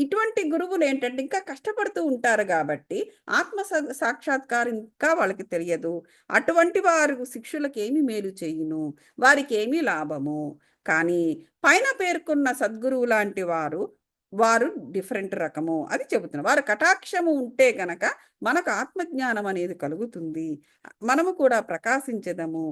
[SPEAKER 1] ఇటువంటి గురువులు ఏంటంటే ఇంకా కష్టపడుతూ ఉంటారు కాబట్టి ఆత్మ సాక్షాత్కారం ఇంకా వాళ్ళకి తెలియదు. అటువంటి వారు శిష్యులకు ఏమి మేలు చేయును, వారికి ఏమీ లాభము. కానీ పైన పేర్కొన్న సద్గురువు లాంటి వారు డిఫరెంట్ రకము అది చెబుతున్నారు. వారు కటాక్షము ఉంటే గనక మనకు ఆత్మజ్ఞానం అనేది కలుగుతుంది, మనము కూడా ప్రకాశించదము,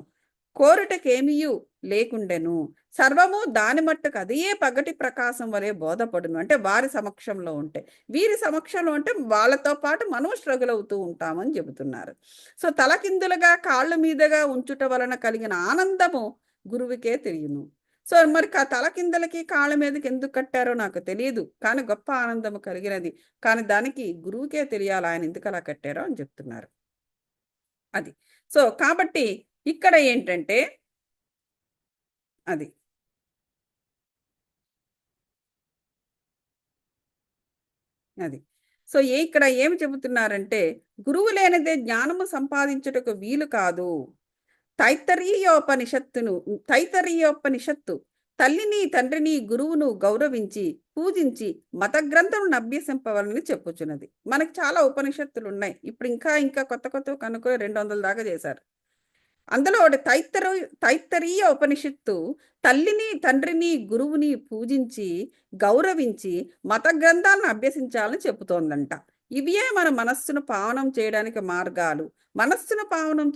[SPEAKER 1] కోరుటకేమియు లేకుండెను, సర్వము దాని మట్టుకు అదే పగటి ప్రకాశం వలె బోధపడును. అంటే వారి సమక్షంలో ఉంటే, వీరి సమక్షంలో ఉంటే వాళ్ళతో పాటు మనం స్ట్రగుల్ అవుతూ ఉంటామని చెబుతున్నారు. సో తలకిందులుగా కాళ్ళు మీదుగా ఉంచుట వలన కలిగిన ఆనందము గురువుకే తెలియను. సో మరి తల కిందలకి కాళ్ళ మీదకి ఎందుకు కట్టారో నాకు తెలియదు, కానీ గొప్ప ఆనందము కలిగినది. కానీ దానికి గురువుకే తెలియాలి ఆయన ఎందుకు అలా కట్టారో అని చెప్తున్నారు. అది. సో కాబట్టి ఇక్కడ ఏంటంటే అది అది సో ఇక్కడ ఏమి చెబుతున్నారంటే, గురువు లేనిదే జ్ఞానము సంపాదించుటకు వీలు కాదు. తైత్తరీయోపనిషత్తు తల్లిని తండ్రిని గురువును గౌరవించి పూజించి మత గ్రంథములను అభ్యసింపవాలని చెప్పుచున్నది. మనకి చాలా ఉపనిషత్తులు ఉన్నాయి. ఇప్పుడు ఇంకా ఇంకా కొత్త కొత్త కనుక్కొని 200 దాకా చేశారు. అందులో ఒకటి తైత్తరీయ ఉపనిషత్తు తల్లిని తండ్రిని గురువుని పూజించి గౌరవించి మత గ్రంథాలను అభ్యసించాలని చెబుతోందంట. ఇవే మన మనస్సును పావనం చేయడానికి మార్గాలు. మనస్సును పావనం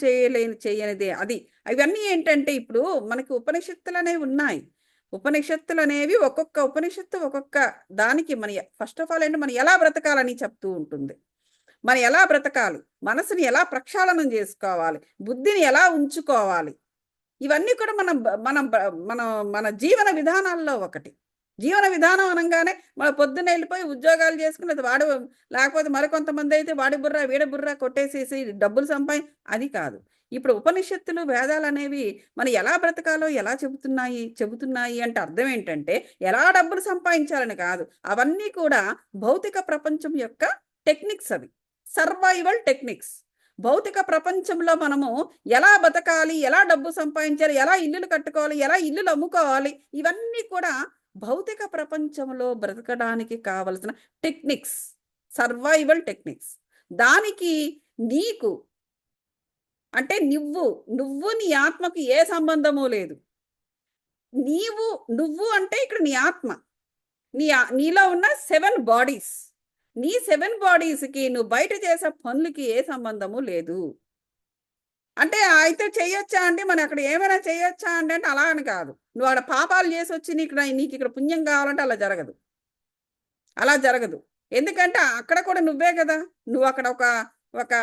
[SPEAKER 1] చేయనిదే అది. అవన్నీ ఏంటంటే ఇప్పుడు మనకి ఉపనిషత్తులు అనేవి ఉన్నాయి. ఉపనిషత్తులు అనేవి ఒక్కొక్క ఉపనిషత్తు ఒక్కొక్క దానికి మన ఫస్ట్ ఆఫ్ ఆల్ ఏంటి మనం ఎలా బ్రతకాలని చెప్తూ ఉంటుంది. మనం ఎలా బ్రతకాలి, మనసుని ఎలా ప్రక్షాళనం చేసుకోవాలి, బుద్ధిని ఎలా ఉంచుకోవాలి, ఇవన్నీ కూడా మనం మన మన జీవన విధానాల్లో ఒకటి. జీవన విధానం అనగానే మన పొద్దున్న వెళ్ళిపోయి ఉద్యోగాలు చేసుకుని వాడు లేకపోతే మరికొంతమంది అయితే వాడి బుర్ర వీడి బుర్ర కొట్టేసేసి డబ్బులు అది కాదు. ఇప్పుడు ఉపనిషత్తులు వేదాలు అనేవి మనం ఎలా బ్రతకాలో ఎలా చెబుతున్నాయి అంటే అర్థం ఏంటంటే ఎలా డబ్బులు సంపాదించాలని కాదు, అవన్నీ కూడా భౌతిక ప్రపంచం యొక్క టెక్నిక్స్. అవి సర్వైవల్ టెక్నిక్స్. భౌతిక ప్రపంచంలో మనము ఎలా బతకాలి, ఎలా డబ్బు సంపాదించాలి, ఎలా ఇల్లులు కట్టుకోవాలి, ఎలా ఇల్లులు అమ్ముకోవాలి, ఇవన్నీ కూడా భౌతిక ప్రపంచంలో బ్రతకడానికి కావలసిన టెక్నిక్స్, సర్వైవల్ టెక్నిక్స్. దానికి నీకు అంటే నువ్వు నీ ఆత్మకు ఏ సంబంధము లేదు. నువ్వు అంటే ఇక్కడ నీ ఆత్మ, నీలో ఉన్న 7 బాడీస్. నీ 7 బాడీస్కి నువ్వు బయట చేసే పనులకి ఏ సంబంధము లేదు. అంటే అయితే చేయొచ్చా అంటే మనం అక్కడ ఏమైనా చేయొచ్చా అంటే అలా అని కాదు. నువ్వు అక్కడ పాపాలు చేసి వచ్చి నీకు ఇక్కడ పుణ్యం కావాలంటే అలా జరగదు. అలా జరగదు. ఎందుకంటే అక్కడ కూడా నువ్వే కదా. నువ్వు అక్కడ ఒక ఒక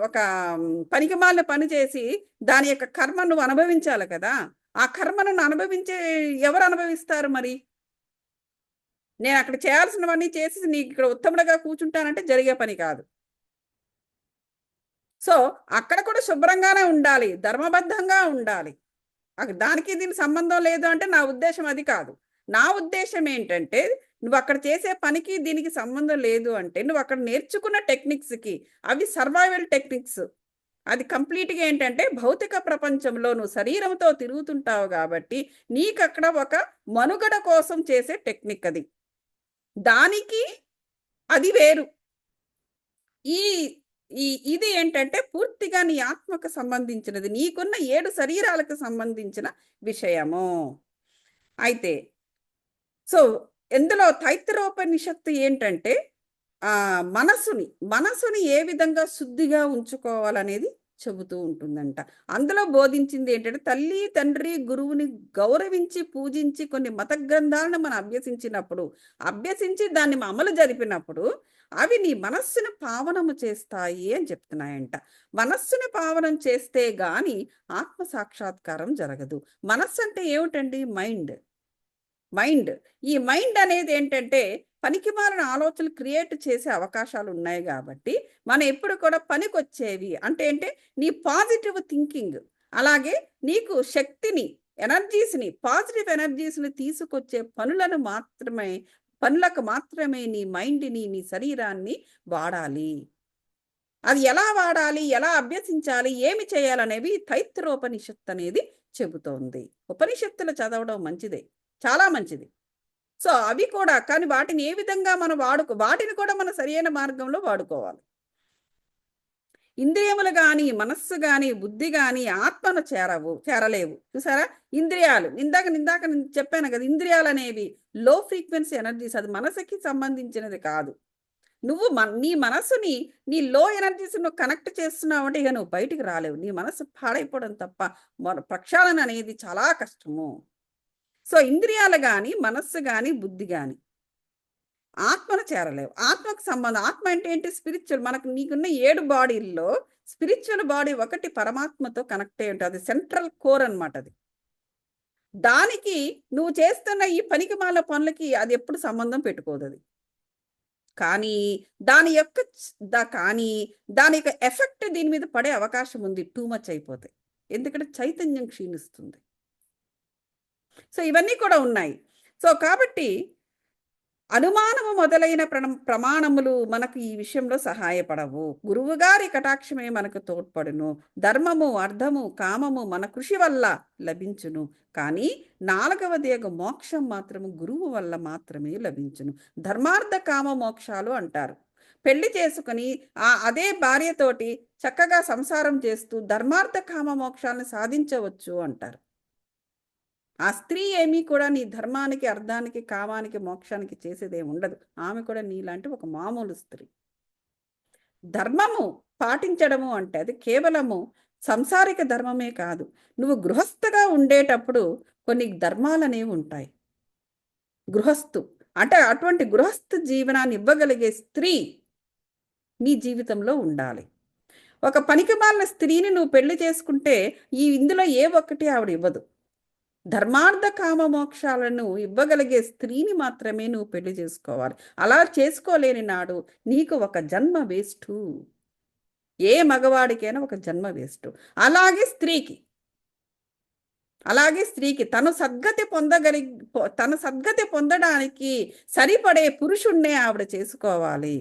[SPEAKER 1] ఒక పనికిమాలిన పని చేసి దాని యొక్క కర్మ నువ్వు అనుభవించాలి కదా. ఆ కర్మను ఎవరు అనుభవిస్తారు మరి? నేను అక్కడ చేయాల్సినవన్నీ చేసి నీకు ఇక్కడ ఉత్తముడుగా కూర్చుంటానంటే జరిగే పని కాదు. సో అక్కడ కూడా శుభ్రంగానే ఉండాలి, ధర్మబద్ధంగా ఉండాలి. దానికి దీనికి సంబంధం లేదు అంటే నా ఉద్దేశం అది కాదు. నా ఉద్దేశం ఏంటంటే నువ్వు అక్కడ చేసే పనికి దీనికి సంబంధం లేదు అంటే నువ్వు అక్కడ నేర్చుకున్న టెక్నిక్స్కి అవి సర్వైవల్ టెక్నిక్స్. అది కంప్లీట్గా ఏంటంటే భౌతిక ప్రపంచంలో నువ్వు శరీరంతో తిరుగుతుంటావు కాబట్టి నీకు అక్కడ ఒక మనుగడ కోసం చేసే టెక్నిక్ అది. దానికి అది వేరు. ఇది ఏంటంటే పూర్తిగా నీ ఆత్మకు సంబంధించినది, నీకున్న 7 శరీరాలకు సంబంధించిన విషయము. అయితే సో ఇందులో తైత్తరీయోపనిషత్తు ఏంటంటే మనసుని ఏ విధంగా శుద్ధిగా ఉంచుకోవాలనేది చెబుతూ ఉంటుందంట. అందులో బోధించింది ఏంటంటే తల్లి తండ్రి గురువుని గౌరవించి పూజించి కొన్ని మత గ్రంథాలను మనం అభ్యసించి దాన్ని అమలు జరిపినప్పుడు అవి నీ మనస్సును పావనము చేస్తాయి అని చెప్తున్నాయంట. మనస్సుని పావనం చేస్తే గాని ఆత్మ సాక్షాత్కారం జరగదు. మనస్సు అంటే ఏమిటండి? మైండ్. ఈ మైండ్ అనేది ఏంటంటే పనికిమాలిన ఆలోచనలు క్రియేట్ చేసే అవకాశాలు ఉన్నాయి కాబట్టి మనం ఎప్పుడు కూడా పనికొచ్చేవి అంటే నీ పాజిటివ్ థింకింగ్, అలాగే నీకు శక్తిని, పాజిటివ్ ఎనర్జీస్ని తీసుకొచ్చే పనులకు మాత్రమే నీ మైండ్ని, నీ శరీరాన్ని వాడాలి. అది ఎలా వాడాలి, ఎలా అభ్యసించాలి, ఏమి చేయాలనేవి తైత్తరీయోపనిషత్తు అనేది చెబుతోంది. ఉపనిషత్తులు చదవడం మంచిదే, చాలా మంచిది. సో అవి కూడా, కానీ వాటిని ఏ విధంగా మనం వాటిని కూడా మనం సరైన మార్గంలో వాడుకోవాలి. ఇంద్రియములు కానీ మనస్సు కానీ బుద్ధి కానీ ఆత్మను చేరలేవు. చూసారా? ఇంద్రియాలు ఇందాక చెప్పాను కదా, ఇంద్రియాలు అనేవి లో ఫ్రీక్వెన్సీ ఎనర్జీస్. అది మనసుకి సంబంధించినది కాదు. నువ్వు నీ మనసుని నీ లో ఎనర్జీస్ నువ్వు కనెక్ట్ చేస్తున్నావు అంటే ఇక నువ్వు బయటికి రాలేవు. నీ మనసు పాడైపోవడం తప్ప ప్రక్షాళన అనేది చాలా కష్టము. సో ఇంద్రియాలు కానీ, మనస్సు కానీ, బుద్ధి కానీ ఆత్మను చేరలేవు. ఆత్మకు సంబంధం, ఆత్మ అంటే ఏంటి? స్పిరిచువల్. మనకు నీకున్న 7 బాడీల్లో స్పిరిచువల్ బాడీ ఒకటి పరమాత్మతో కనెక్ట్ అయి ఉంటుంది. అది సెంట్రల్ కోర్ అనమాట. అది దానికి నువ్వు చేస్తున్న ఈ పనికిమాల పనులకి అది ఎప్పుడు సంబంధం పెట్టుకోదు. అది కానీ దాని యొక్క ఎఫెక్ట్ దీని మీద పడే అవకాశం ఉంది, టూ మచ్ అయిపోతే. ఎందుకంటే చైతన్యం క్షీణిస్తుంది. సో ఇవన్నీ కూడా ఉన్నాయి. సో కాబట్టి అనుమానము మొదలైన ప్రమాణములు మనకు ఈ విషయంలో సహాయపడవు. గురువుగారి కటాక్షమే మనకు తోడ్పడును. ధర్మము, అర్థము, కామము మన కృషి వల్ల లభించును. కానీ 4వది మోక్షం మాత్రము గురువు వల్ల మాత్రమే లభించును. ధర్మార్థ కామ మోక్షాలు అంటారు. పెళ్లి చేసుకుని అదే భార్యతోటి చక్కగా సంసారం చేస్తూ ధర్మార్థ కామ మోక్షాలను సాధించవచ్చు అంటారు. ఆ స్త్రీ ఏమీ కూడా నీ ధర్మానికి, అర్థానికి, కామానికి, మోక్షానికి చేసేదే ఉండదు. ఆమె కూడా నీలాంటి ఒక మామూలు స్త్రీ. ధర్మము పాటించడము అంటే అది కేవలము సంసారిక ధర్మమే కాదు. నువ్వు గృహస్థగా ఉండేటప్పుడు కొన్ని ధర్మాలు అనేవి ఉంటాయి. గృహస్థు అంటే అటువంటి గృహస్థ జీవనాన్ని ఇవ్వగలిగే స్త్రీ నీ జీవితంలో ఉండాలి. ఒక పనికిమాలిన స్త్రీని నువ్వు పెళ్లి చేసుకుంటే ఇందులో ఏ ఒక్కటి ఆవిడ ఇవ్వదు. ధర్మార్థ కామ మోక్షాలను ఇవ్వగలిగే స్త్రీని మాత్రమే నువ్వు పెళ్లి చేసుకోవాలి. అలా చేసుకోలేని నాడు నీకు ఒక జన్మ వేస్టు. ఏ మగవాడికైనా ఒక జన్మ వేస్టు. అలాగే స్త్రీకి తను సద్గతి పొందడానికి సరిపడే పురుషుణ్ణే ఆవిడ చేసుకోవాలి.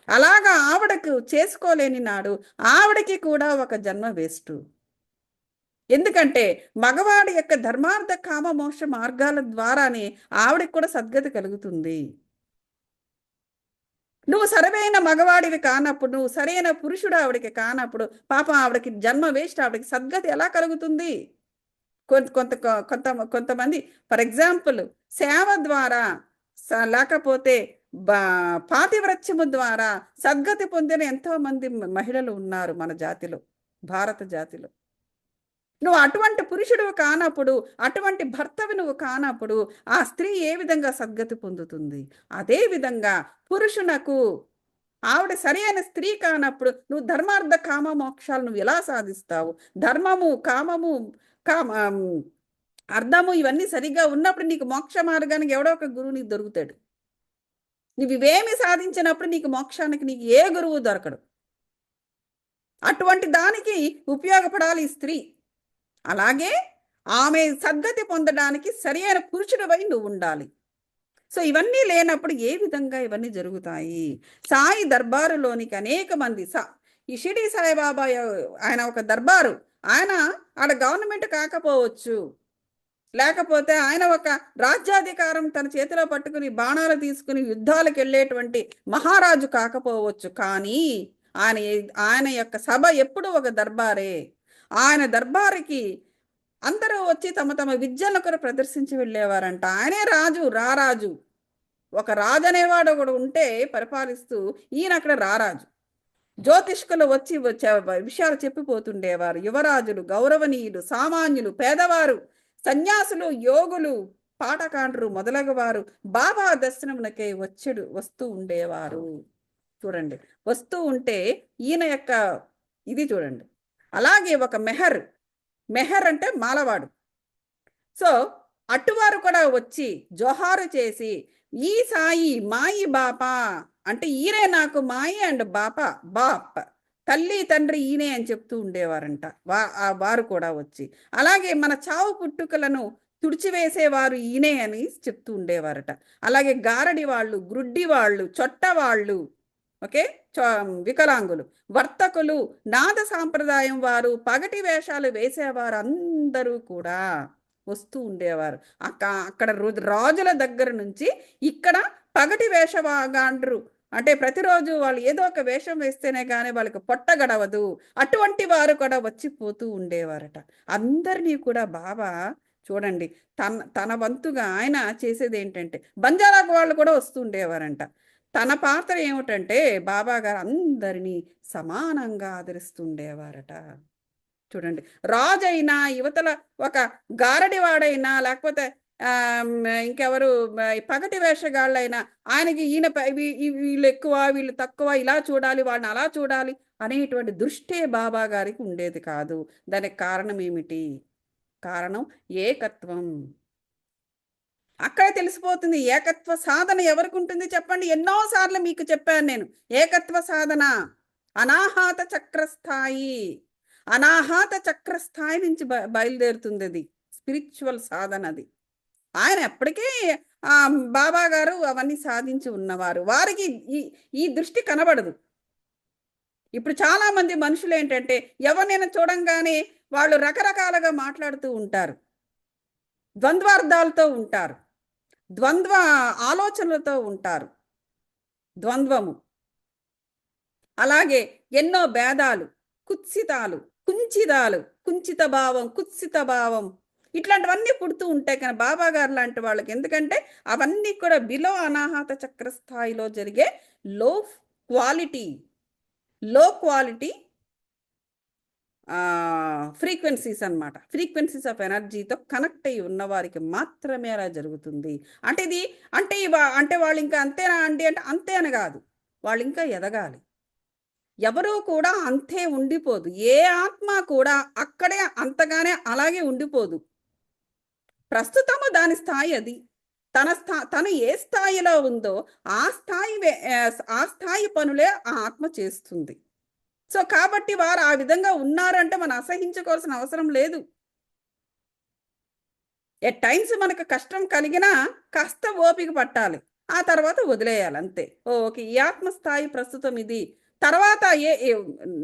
[SPEAKER 1] అలాగా ఆవిడకు చేసుకోలేని నాడు ఆవిడకి కూడా ఒక జన్మ వేస్టు. ఎందుకంటే మగవాడి యొక్క ధర్మార్థ కామ మోక్ష మార్గాల ద్వారానే ఆవిడకి కూడా సద్గతి కలుగుతుంది. నువ్వు సరైన మగవాడివి కానప్పుడు, నువ్వు సరైన పురుషుడు ఆవిడకి కానప్పుడు పాపం ఆవిడకి జన్మ వేస్ట్. ఆవిడకి సద్గతి ఎలా కలుగుతుంది? కొంతమంది ఫర్ ఎగ్జాంపుల్ సేవ ద్వారా లేకపోతే పాతివ్రత్యము ద్వారా సద్గతి పొందిన ఎంతో మంది మహిళలు ఉన్నారు మన జాతిలో, భారత జాతిలో. నువ్వు అటువంటి పురుషుడు కానప్పుడు, అటువంటి భర్తవి నువ్వు కానప్పుడు ఆ స్త్రీ ఏ విధంగా సద్గతి పొందుతుంది? అదే విధంగా పురుషునకు ఆవిడ సరైన స్త్రీ కానప్పుడు నువ్వు ధర్మార్థ కామ మోక్షాలు నువ్వు ఎలా సాధిస్తావు? ధర్మము, కామము, అర్థము ఇవన్నీ సరిగ్గా ఉన్నప్పుడు నీకు మోక్ష మార్గానికి ఎవడో ఒక గురువు నీకు దొరుకుతాడు. నువ్వు ఇవేమి సాధించినప్పుడు నీకు మోక్షానికి నీకు ఏ గురువు దొరకడు. అటువంటి దానికి ఉపయోగపడాలి ఈ స్త్రీ. అలాగే ఆమె సద్గతి పొందడానికి సరైన పురుషుడివై నువ్వు ఉండాలి. సో ఇవన్నీ లేనప్పుడు ఏ విధంగా ఇవన్నీ జరుగుతాయి? సాయి దర్బారులోనికి అనేక మంది ఈ షిరిడి సాయిబాబా ఆయన ఒక దర్బారు. ఆయన ఆడ గవర్నమెంట్ కాకపోవచ్చు, లేకపోతే ఆయన ఒక రాజ్యాధికారం తన చేతిలో పట్టుకుని బాణాలు తీసుకుని యుద్ధాలకు వెళ్ళేటువంటి మహారాజు కాకపోవచ్చు. కానీ ఆయన యొక్క సభ ఎప్పుడు ఒక దర్బారే. ఆయన దర్బారుకి అందరూ వచ్చి తమ తమ విద్యలను కూడా ప్రదర్శించి వెళ్ళేవారంట. ఆయనే రారాజు. ఒక రాజు అనేవాడు ఒకడు ఉంటే పరిపాలిస్తూ, ఈయన అక్కడ రారాజు. జ్యోతిష్కులు వచ్చి విషయాలు చెప్పిపోతుండేవారు. యువరాజులు, గౌరవనీయులు, సామాన్యులు, పేదవారు, సన్యాసులు, యోగులు, పాటకాండ్రు మొదలగువారు బాబా దర్శనమునకే వస్తూ ఉండేవారు. చూడండి, వస్తూ ఉంటే ఈయన యొక్క ఇది చూడండి. అలాగే ఒక మెహర్ అంటే మాలవాడు. సో అటువారు కూడా వచ్చి జోహారు చేసి, ఈ సాయి మాయి బాపా అంటే ఈయనే నాకు మాయి అండ్ బాప్ తల్లి తండ్రి ఈయనే అని చెప్తూ ఉండేవారంట వారు కూడా వచ్చి. అలాగే మన చావు పుట్టుకలను తుడిచివేసేవారు ఈయనే అని చెప్తూ ఉండేవారట. అలాగే గారడి వాళ్ళు, గ్రుడ్డి వాళ్ళు, చొట్ట వాళ్ళు, ఓకే, వికలాంగులు, వర్తకులు, నాద సాంప్రదాయం వారు, పగటి వేషాలు వేసేవారు అందరూ కూడా వస్తూ ఉండేవారు. అక్కడ రాజుల దగ్గర నుంచి ఇక్కడ పగటి వేషగాండ్రు అంటే ప్రతిరోజు వాళ్ళు ఏదో ఒక వేషం వేస్తేనే కానీ వాళ్ళకి పొట్ట గడవదు. అటువంటి వారు కూడా వచ్చిపోతూ ఉండేవారట. అందరినీ కూడా బాబా చూడండి తన వంతుగా ఆయన చేసేది ఏంటంటే బంజారా వాళ్ళు కూడా వస్తూ ఉండేవారంట. తన పాత్ర ఏమిటంటే బాబా గారు అందరినీ సమానంగా ఆదరిస్తుండేవారట. చూడండి, రాజైనా యువతల ఒక గారడివాడైనా లేకపోతే ఇంకెవరు పగటి వేషగాళ్ళైనా ఆయనకి ఈయన వీళ్ళు ఎక్కువ వీళ్ళు తక్కువ, ఇలా చూడాలి వాళ్ళని అలా చూడాలి అనేటువంటి దృష్టే బాబా గారికి ఉండేది కాదు. దానికి కారణం ఏమిటి? కారణం ఏకత్వం. అక్కడే తెలిసిపోతుంది ఏకత్వ సాధన ఎవరికి ఉంటుంది చెప్పండి. ఎన్నోసార్లు మీకు చెప్పాను నేను. ఏకత్వ సాధన అనాహత చక్రస్థాయి, అనాహత చక్రస్థాయి నుంచి బయలుదేరుతుంది. అది స్పిరిచువల్ సాధన. అది ఆయన ఎప్పటికీ బాబా గారు అవన్నీ సాధించి ఉన్నవారు. వారికి ఈ దృష్టి కనబడదు. ఇప్పుడు చాలా మంది మనుషులు ఏంటంటే ఎవరినైనా చూడంగానే వాళ్ళు రకరకాలుగా మాట్లాడుతూ ఉంటారు, ద్వంద్వార్థాలతో ఉంటారు, ద్వంద్వ ఆలోచనలతో ఉంటారు, ద్వంద్వము. అలాగే ఎన్నో భేదాలు, కుత్సితాలు, కుంచిత భావం, కుత్సిత భావం, ఇట్లాంటివన్నీ పుడుతూ ఉంటాయి. కానీ బాబా గారు లాంటి వాళ్ళకి ఎందుకంటే అవన్నీ కూడా బిలో అనాహత చక్ర స్థాయిలో జరిగే లో క్వాలిటీ ఫ్రీక్వెన్సీస్ అన్నమాట. ఫ్రీక్వెన్సీస్ ఆఫ్ ఎనర్జీతో కనెక్ట్ అయ్యి ఉన్న వారికి మాత్రమే అలా జరుగుతుంది. అంటే ఇది అంటే వాళ్ళు ఇంకా అంతేనా అండి అంటే అంతే అని కాదు, వాళ్ళు ఇంకా ఎదగాలి. ఎవరూ కూడా అంతే ఉండిపోదు. ఏ ఆత్మ కూడా అక్కడే అంతగానే అలాగే ఉండిపోదు. ప్రస్తుతము దాని స్థాయి అది. తను ఏ స్థాయిలో ఉందో ఆ స్థాయి పనులే ఆ ఆత్మ చేస్తుంది. సో కాబట్టి వారు ఆ విధంగా ఉన్నారంటే మనం అసహించుకోవాల్సిన అవసరం లేదు. ఎట్ టైమ్స్ మనకు కష్టం కలిగినా కాస్త ఓపిక పట్టాలి, ఆ తర్వాత వదిలేయాలి అంతే. ఓకే, ఈ ఆత్మస్థాయి ప్రస్తుతం ఇది, తర్వాత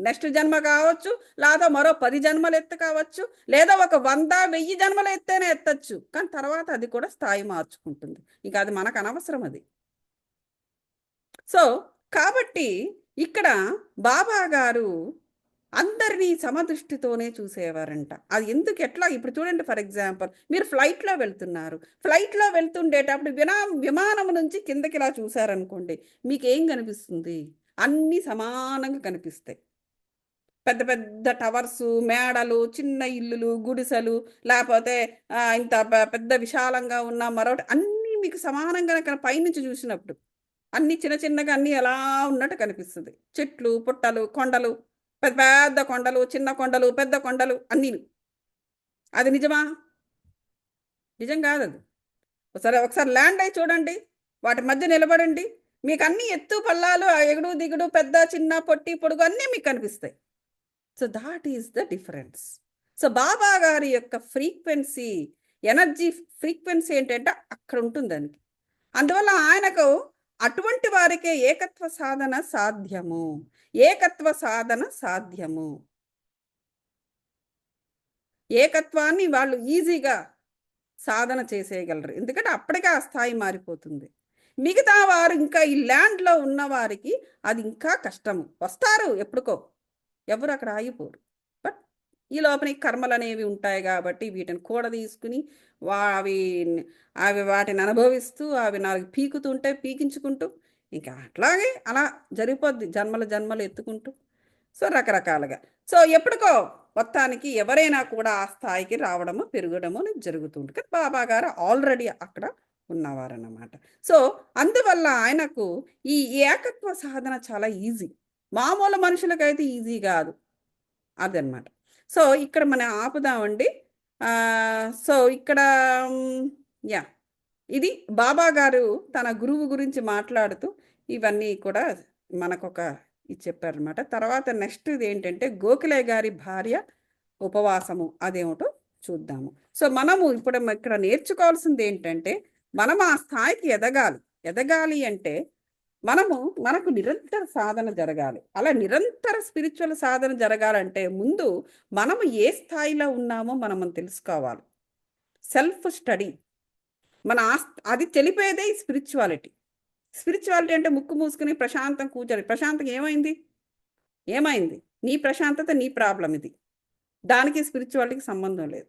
[SPEAKER 1] నెక్స్ట్ జన్మ కావచ్చు, లేదా మరో 10 జన్మలు ఎత్తు కావచ్చు, లేదా ఒక 100,000 జన్మలు ఎత్తైనా ఎత్తచ్చు. కానీ తర్వాత అది కూడా స్థాయి మార్చుకుంటుంది. ఇంకా అది మనకు అనవసరం అది. సో కాబట్టి ఇక్కడ బాబా గారు అందరినీ సమదృష్టితోనే చూసేవారంట. అది ఎందుకు ఎట్లా ఇప్పుడు చూడండి, ఫర్ ఎగ్జాంపుల్ మీరు ఫ్లైట్లో వెళ్తున్నారు. ఫ్లైట్లో వెళ్తుండేటప్పుడు విమానం నుంచి కిందకి ఇలా చూసారనుకోండి, మీకేం కనిపిస్తుంది? అన్నీ సమానంగా కనిపిస్తాయి. పెద్ద పెద్ద టవర్సు, మేడలు, చిన్న ఇల్లులు, గుడిసెలు, లేకపోతే ఇంత పెద్ద విశాలంగా ఉన్న మరొకటి అన్నీ మీకు సమానంగా పైనుంచి చూసినప్పుడు అన్నీ చిన్న చిన్నగా అన్నీ ఎలా ఉన్నట్టు కనిపిస్తుంది. చెట్లు, పుట్టలు, కొండలు, పెద్ద పెద్ద కొండలు, చిన్న కొండలు, పెద్ద కొండలు అన్నీ. అది నిజమా? నిజం కాదు అది. ఒకసారి ల్యాండ్ అయి చూడండి, వాటి మధ్య నిలబడండి, మీకు అన్ని ఎత్తు పల్లాలు, ఎగుడు దిగుడు, పెద్ద చిన్న పొట్టి పొడుగు అన్నీ మీకు కనిపిస్తాయి. So that is the difference. So Baba గారి యొక్క ఫ్రీక్వెన్సీ, ఎనర్జీ ఫ్రీక్వెన్సీ ఏంటంటే అక్కడ ఉంటుంది దానికి. అందువల్ల ఆయనకు అటువంటి వారికే ఏకత్వ సాధన సాధ్యము. ఏకత్వ సాధన సాధ్యము. ఏకత్వాన్ని వాళ్ళు ఈజీగా సాధన చేసేయగలరు, ఎందుకంటే అప్పటికే ఆ స్థాయి మారిపోతుంది. మిగతా వారు ఇంకా ఈ ల్యాండ్లో ఉన్న వారికి అది ఇంకా కష్టము. వస్తారు ఎప్పుడుకో, ఎవరు అక్కడ ఆగిపోరు. బట్ ఈ లోపల కర్మలు అనేవి ఉంటాయి కాబట్టి వీటిని కూడా తీసుకుని అవి వాటిని అనుభవిస్తూ అవి నాలుగు పీకుతుంటే పీకించుకుంటూ ఇంకా అట్లాగే అలా జరిగిపోద్ది, జన్మలు ఎత్తుకుంటూ. సో రకరకాలుగా. సో ఎప్పటికో మొత్తానికి ఎవరైనా కూడా ఆ స్థాయికి రావడము పెరగడము అనేది జరుగుతుంది. కానీ బాబా గారు ఆల్రెడీ అక్కడ ఉన్నవారన్నమాట. సో అందువల్ల ఆయనకు ఈ ఏకత్వ సాధన చాలా ఈజీ. మామూలు మనుషులకైతే ఈజీ కాదు అదనమాట. సో ఇక్కడ మనం ఆపుదామండి. సో ఇక్కడ యా ఇది బాబా గారు తన గురువు గురించి మాట్లాడుతూ ఇవన్నీ కూడా మనకొక ఇది చెప్పారనమాట. తర్వాత నెక్స్ట్ ఇది ఏంటంటే గోఖలే గారి భార్య ఉపవాసము, అదేమిటో చూద్దాము. సో మనము ఇప్పుడు ఇక్కడ నేర్చుకోవాల్సింది ఏంటంటే మనం ఆ స్థాయికి ఎదగాలి అంటే మనకు నిరంతర సాధన జరగాలి. అలా నిరంతర స్పిరిచువల్ సాధన జరగాలంటే ముందు మనము ఏ స్థాయిలో ఉన్నామో మనం తెలుసుకోవాలి. సెల్ఫ్ స్టడీ అది తెలిపేదే స్పిరిచువాలిటీ. స్పిరిచువాలిటీ అంటే ముక్కు మూసుకుని ప్రశాంతం కూర్చోలి. ప్రశాంతం ఏమైంది? నీ ప్రశాంతత నీ ప్రాబ్లం. ఇది దానికి స్పిరిచువాలిటీకి సంబంధం లేదు.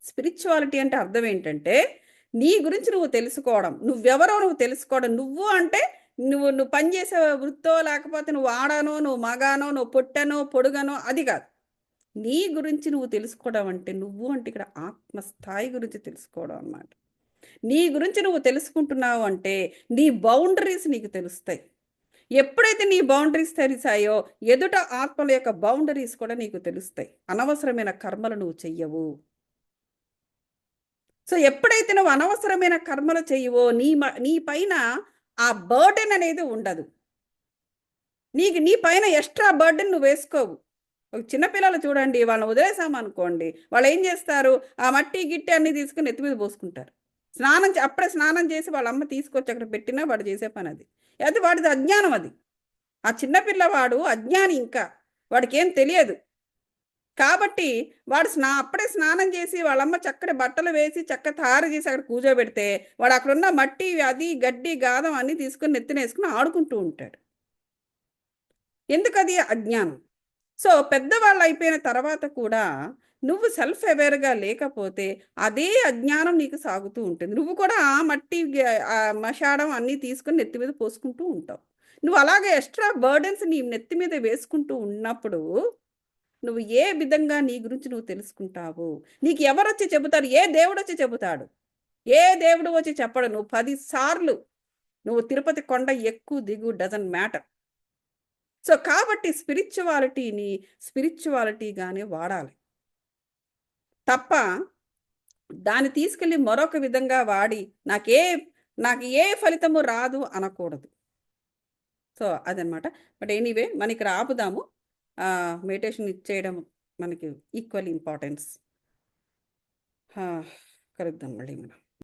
[SPEAKER 1] స్పిరిచువాలిటీ అంటే అర్థం ఏంటంటే నీ గురించి నువ్వు తెలుసుకోవడం, నువ్వెవరో నువ్వు తెలుసుకోవడం. నువ్వు అంటే నువ్వు పనిచేసే వృత్తో, లేకపోతే నువ్వు ఆడానో, నువ్వు మగానో, నువ్వు పొట్టనో, పొడుగనో అది కాదు. నీ గురించి నువ్వు తెలుసుకోవడం అంటే, నువ్వు అంటే ఇక్కడ ఆత్మస్థాయి గురించి తెలుసుకోవడం అన్నమాట. నీ గురించి నువ్వు తెలుసుకుంటున్నావు అంటే, నీ బౌండరీస్ నీకు తెలుస్తాయి. ఎప్పుడైతే నీ బౌండరీస్ తెలిసాయో, ఎదుట ఆత్మల యొక్క బౌండరీస్ కూడా నీకు తెలుస్తాయి. అనవసరమైన కర్మలు నువ్వు చెయ్యవు. సో, ఎప్పుడైతే నువ్వు అనవసరమైన కర్మలు చెయ్యవో, నీ పైన ఆ బర్డెన్ అనేది ఉండదు. నీ పైన ఎక్స్‌ట్రా బర్డెన్ నువ్వు వేసుకోవు. చిన్న పిల్లలు చూడండి, వాళ్ళని వదిలేసామనుకోండి, వాళ్ళేం చేస్తారు, ఆ మట్టి, గిట్టి అన్నీ తీసుకొని నెత్తి మీద పోసుకుంటారు. అప్పుడే స్నానం చేసి వాళ్ళ అమ్మ తీసుకొచ్చి అక్కడ పెట్టినా వాడు చేసే పనది. అది వాడిది అజ్ఞానం అది. ఆ చిన్న పిల్లవాడు అజ్ఞాని ఇంకా. వాడికేం తెలియదు. కాబట్టి వాడు అప్పుడే స్నానం చేసి వాళ్ళమ్మ చక్కటి బట్టలు వేసి తయారు చేసి అక్కడ కూర్చోబెడితే, వాడు అక్కడున్న మట్టి, అది, గడ్డి, గాదం అన్నీ తీసుకొని నెత్తినేసుకొని ఆడుకుంటూ ఉంటాడు. ఎందుకది? అజ్ఞానం. సో, పెద్దవాళ్ళయిపోయిన తర్వాత కూడా నువ్వు సెల్ఫ్ అవేర్‌గా లేకపోతే అదే అజ్ఞానం నీకు సాగుతూ ఉంటుంది. నువ్వు కూడా ఆ మట్టి, మషాడం అన్నీ తీసుకొని నెత్తి మీద పోసుకుంటూ ఉంటావు. నువ్వు అలాగే ఎక్స్‌ట్రా బర్డెన్స్ నీ నెత్తి మీద వేసుకుంటూ ఉన్నప్పుడు, నువ్వు ఏ విధంగా నీ గురించి నువ్వు తెలుసుకుంటావు? నీకు ఎవరొచ్చి చెబుతారు? ఏ దేవుడొచ్చి చెబుతాడు? ఏ దేవుడు వచ్చి చెప్పడు. నువ్వు 10 సార్లు నువ్వు తిరుపతి కొండ ఎక్కు, దిగు డజంట్ మ్యాటర్. సో, కాబట్టి స్పిరిచ్యువాలిటీగానే వాడాలి. తప్ప దాన్ని తీసుకెళ్ళి మరొక విధంగా వాడి నాకు ఏ ఫలితము రాదు అనకూడదు. సో, అదనమాట. బట్ ఎనీవే మనకిక్కడ ఆపుదాము. మెడిటేషన్ చేయడం మనకి ఈక్వల్ ఇంపార్టెన్స్. కలుద్దాం మళ్ళీ మనం.